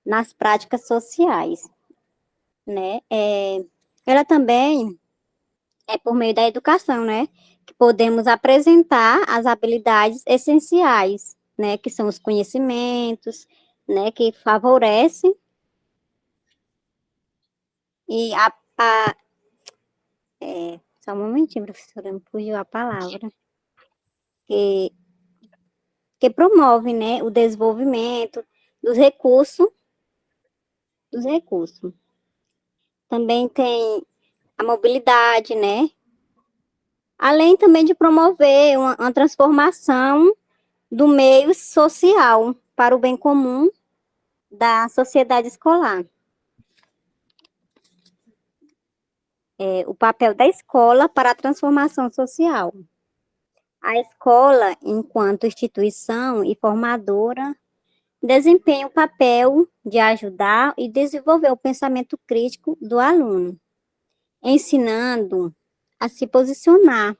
nas práticas sociais, né? Ela também é por meio da educação, né, que podemos apresentar as habilidades essenciais, né, que são os conhecimentos, né, que favorecem e só um momentinho, professora, me fugiu a palavra, que promove, né, o desenvolvimento dos recursos. Também tem a mobilidade, né, além também de promover uma transformação do meio social para o bem comum da sociedade escolar. O papel da escola para a transformação social. A escola, enquanto instituição e formadora, desempenha o papel de ajudar e desenvolver o pensamento crítico do aluno, ensinando a se posicionar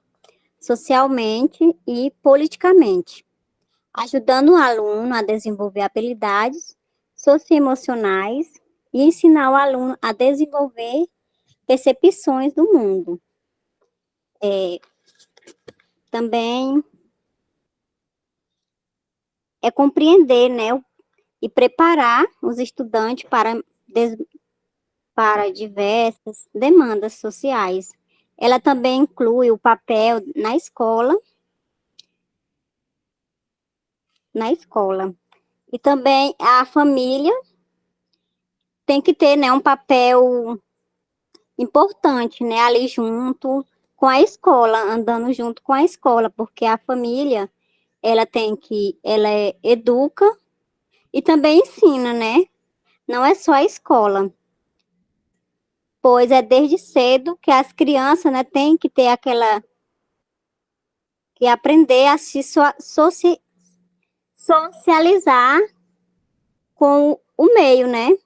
socialmente e politicamente, ajudando o aluno a desenvolver habilidades socioemocionais e ensinar o aluno a desenvolver percepções do mundo. Também é compreender, né, e preparar os estudantes para diversas demandas sociais. Ela também inclui o papel na escola. E também a família tem que ter, né, um papel importante, né, ali junto com a escola, andando junto com a escola, porque a família, ela educa e também ensina, né? Não é só a escola. Pois é desde cedo que as crianças, né, têm que ter que aprender a se socializar com o meio, né?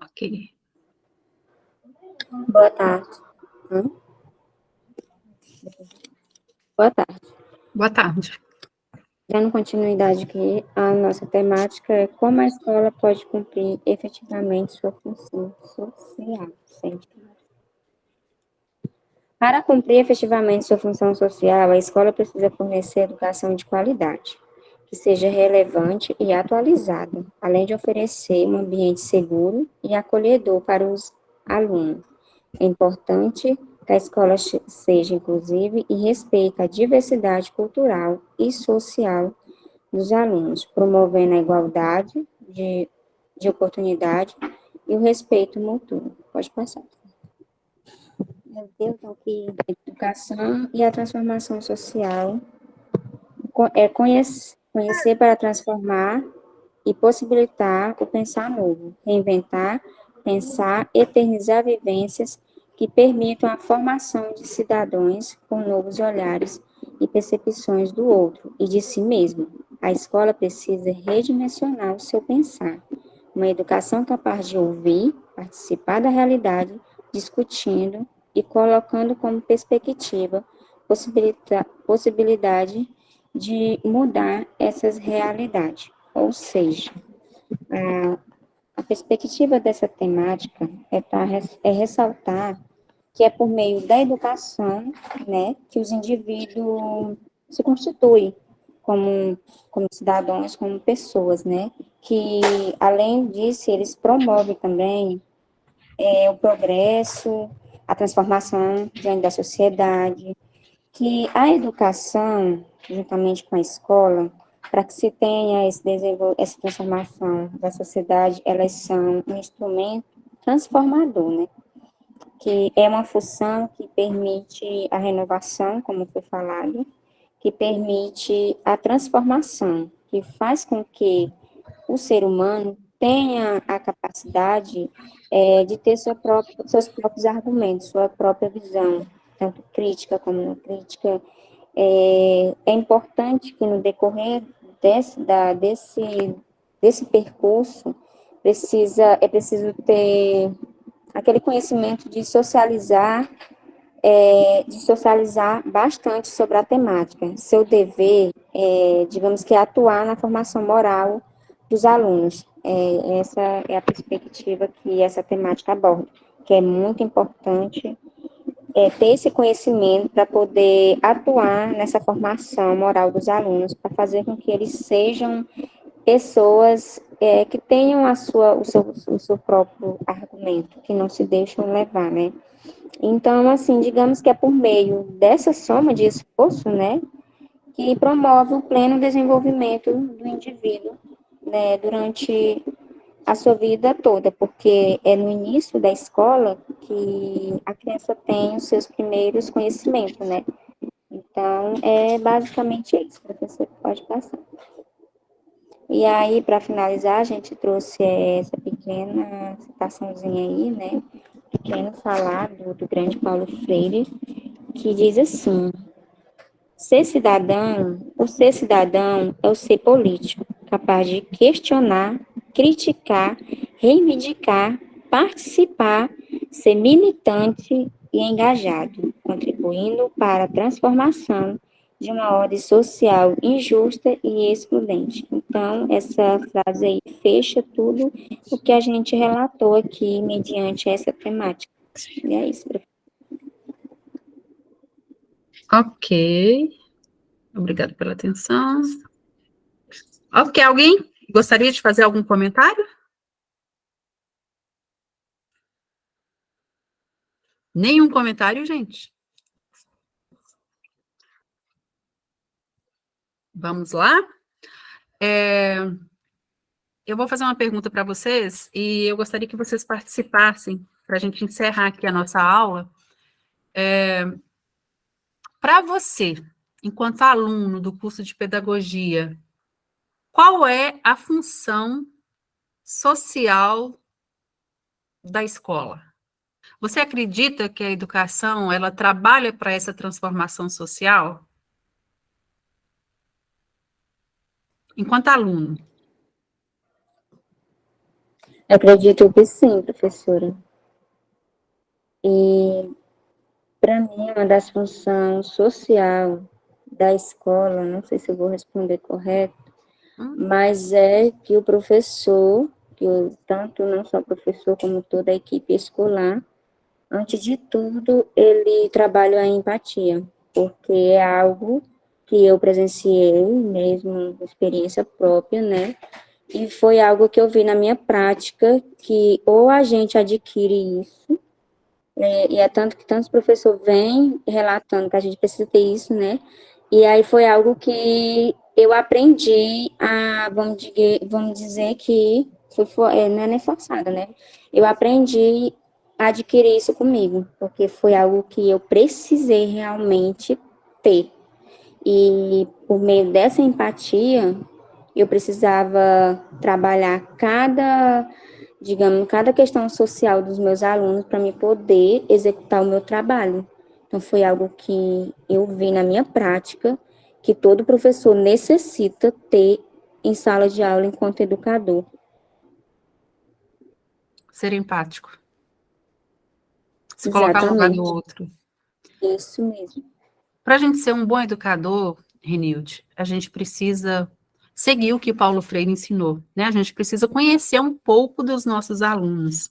Ok. Boa tarde. Boa tarde. Boa tarde. Dando continuidade aqui, a nossa temática é como a escola pode cumprir efetivamente sua função social. Para cumprir efetivamente sua função social, a escola precisa fornecer educação de qualidade, que seja relevante e atualizada, além de oferecer um ambiente seguro e acolhedor para os alunos. É importante que a escola seja inclusiva e respeite a diversidade cultural e social dos alunos, promovendo a igualdade de oportunidade e o respeito mútuo. Pode passar. Meu Deus, então, que educação e a transformação social é conhecer para transformar e possibilitar o pensar novo, reinventar, pensar, eternizar vivências que permitam a formação de cidadãos com novos olhares e percepções do outro e de si mesmo. A escola precisa redimensionar o seu pensar, uma educação capaz de ouvir, participar da realidade, discutindo e colocando como perspectiva possibilidade de mudar essas realidades. Ou seja, a perspectiva dessa temática é ressaltar que é por meio da educação, né, que os indivíduos se constituem como cidadãos, como pessoas, né, que, além disso, eles promovem também o progresso, a transformação diante da sociedade, que a educação, juntamente com a escola, para que se tenha essa transformação da sociedade, elas são um instrumento transformador, né? Que é uma função que permite a renovação, como foi falado, que permite a transformação, que faz com que o ser humano tenha a capacidade de ter seus próprios argumentos, sua própria visão, tanto crítica como não crítica. É importante que no decorrer desse percurso é preciso ter aquele conhecimento de socializar bastante sobre a temática. Seu dever, digamos que é atuar na formação moral dos alunos. Essa é a perspectiva que essa temática aborda, que é muito importante ter esse conhecimento para poder atuar nessa formação moral dos alunos, para fazer com que eles sejam pessoas que tenham o seu próprio argumento, que não se deixam levar, né? Então, assim, digamos que é por meio dessa soma de esforço, né, que promove o pleno desenvolvimento do indivíduo, né, durante a sua vida toda, porque é no início da escola que a criança tem os seus primeiros conhecimentos, né? Então, é basicamente isso, professor, pode passar. E aí, para finalizar, a gente trouxe essa pequena citaçãozinha aí, né? Pequeno falar do grande Paulo Freire, que diz assim: o ser cidadão é o ser político, capaz de questionar, criticar, reivindicar, participar, ser militante e engajado, contribuindo para a transformação de uma ordem social injusta e excludente. Então, essa frase aí fecha tudo o que a gente relatou aqui mediante essa temática. E é isso, professor. Ok. Obrigada pela atenção. Ok, alguém gostaria de fazer algum comentário? Nenhum comentário, gente? Vamos lá? Eu vou fazer uma pergunta para vocês e eu gostaria que vocês participassem para a gente encerrar aqui a nossa aula. Para você, enquanto aluno do curso de pedagogia, qual é a função social da escola? Você acredita que a educação, ela trabalha para essa transformação social? Enquanto aluno. Acredito que sim, professora. E, para mim, uma das funções social da escola, não sei se eu vou responder correto, mas é que o professor, tanto não só o professor como toda a equipe escolar, antes de tudo, ele trabalha a empatia, porque é algo que eu presenciei mesmo, experiência própria, né? E foi algo que eu vi na minha prática, que ou a gente adquire isso, e é tanto que tantos professores vêm relatando que a gente precisa ter isso, né? E aí foi algo que eu aprendi a, vamos dizer que, não é nem forçada, né? Eu aprendi a adquirir isso comigo, porque foi algo que eu precisei realmente ter. E por meio dessa empatia, eu precisava trabalhar cada questão social dos meus alunos para me poder executar o meu trabalho. Então, foi algo que eu vi na minha prática, que todo professor necessita ter em sala de aula enquanto educador. Ser empático. Se colocar no lugar do outro. Isso mesmo. Para a gente ser um bom educador, Renilde, a gente precisa seguir o que Paulo Freire ensinou, né? A gente precisa conhecer um pouco dos nossos alunos,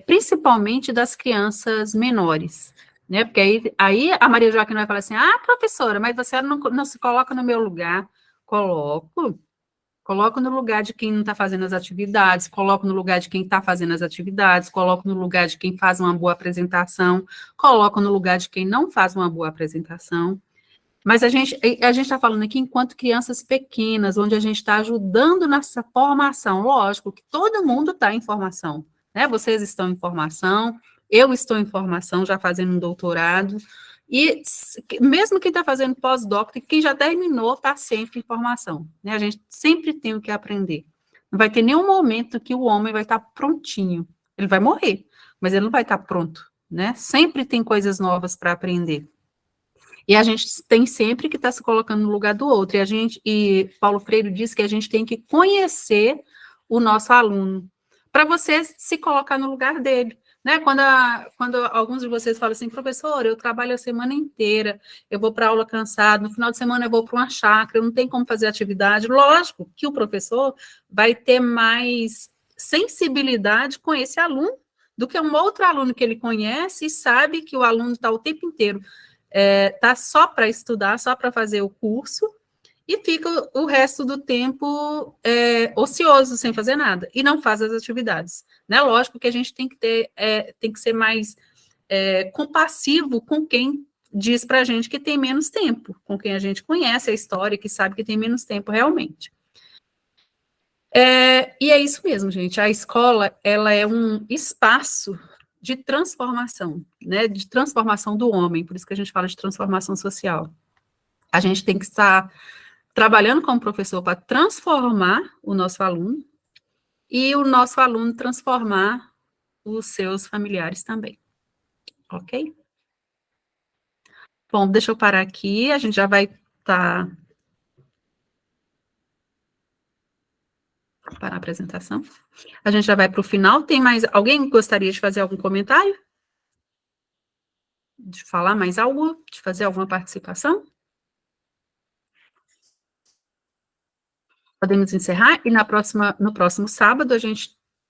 principalmente das crianças menores, né? Porque aí a Maria Joaquina vai falar assim, professora, mas você não se coloca no meu lugar. Coloco no lugar de quem não está fazendo as atividades, coloco no lugar de quem está fazendo as atividades, coloco no lugar de quem faz uma boa apresentação, coloco no lugar de quem não faz uma boa apresentação. Mas a gente está falando aqui enquanto crianças pequenas, onde a gente está ajudando nessa formação. Lógico que todo mundo está em formação, né? Vocês estão em formação, eu estou em formação, já fazendo um doutorado, e mesmo quem está fazendo pós-doc, quem já terminou, está sempre em formação, né? A gente sempre tem o que aprender. Não vai ter nenhum momento que o homem vai estar prontinho. Ele vai morrer, mas ele não vai estar pronto, né? Sempre tem coisas novas para aprender. E a gente tem sempre que estar se colocando no lugar do outro. E Paulo Freire diz que a gente tem que conhecer o nosso aluno, para você se colocar no lugar dele. Né? Quando alguns de vocês falam assim, professor, eu trabalho a semana inteira, eu vou para aula cansado, no final de semana eu vou para uma chácara, eu não tenho como fazer atividade. Lógico que o professor vai ter mais sensibilidade com esse aluno do que um outro aluno que ele conhece e sabe que o aluno está o tempo inteiro tá só para estudar, só para fazer o curso, e fica o resto do tempo ocioso, sem fazer nada, e não faz as atividades. Né? Lógico que a gente tem que ser mais compassivo com quem diz para a gente que tem menos tempo, com quem a gente conhece a história, que sabe que tem menos tempo realmente. E é isso mesmo, gente, a escola, ela é um espaço de transformação, né, de transformação do homem, por isso que a gente fala de transformação social. A gente tem que estar trabalhando como professor para transformar o nosso aluno, e o nosso aluno transformar os seus familiares também, ok? Bom, deixa eu parar aqui, a gente já vai estar... Parar a apresentação. A gente já vai para o final. Tem mais... Alguém gostaria de fazer algum comentário? De falar mais algo? De fazer alguma participação? Podemos encerrar? E no próximo sábado,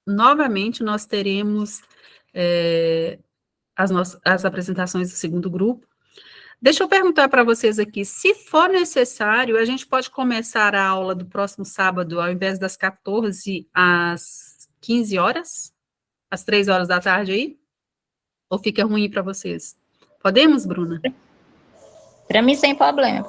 novamente, nós teremos as apresentações do segundo grupo. Deixa eu perguntar para vocês aqui, se for necessário, a gente pode começar a aula do próximo sábado, ao invés das 14 às 15 horas? Às 3 horas da tarde aí? Ou fica ruim para vocês? Podemos, Bruna? Para mim, sem problema.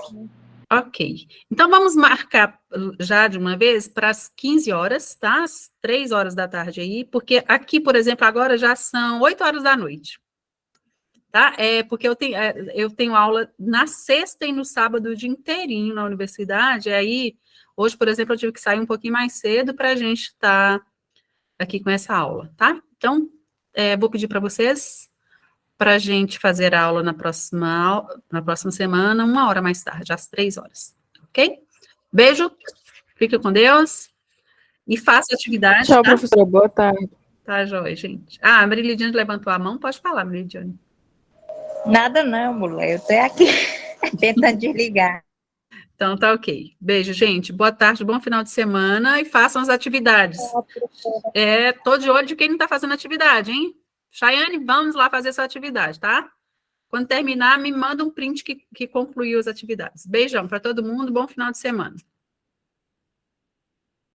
Ok. Então, vamos marcar já de uma vez para as 15 horas, tá? Às 3 horas da tarde aí, porque aqui, por exemplo, agora já são 8 horas da noite. Tá? Porque eu tenho aula na sexta e no sábado o dia inteirinho na universidade, aí, hoje, por exemplo, eu tive que sair um pouquinho mais cedo para a gente estar aqui com essa aula, tá? Então, vou pedir para vocês, para a gente fazer a aula na próxima semana, 1 hora mais tarde, às 3 horas, ok? Beijo, fique com Deus, e faça atividade. Tchau, tá? professora, boa tarde. Tá, joia, gente. A Marilidiane levantou a mão, pode falar, Marilidiane. Nada não, mulher, eu tô aqui. Tentando desligar. Então, tá ok. Beijo, gente. Boa tarde, bom final de semana e façam as atividades. Tô de olho de quem não está fazendo atividade, hein? Chayane, vamos lá fazer essa atividade, tá? Quando terminar, me manda um print que concluiu as atividades. Beijão para todo mundo, bom final de semana.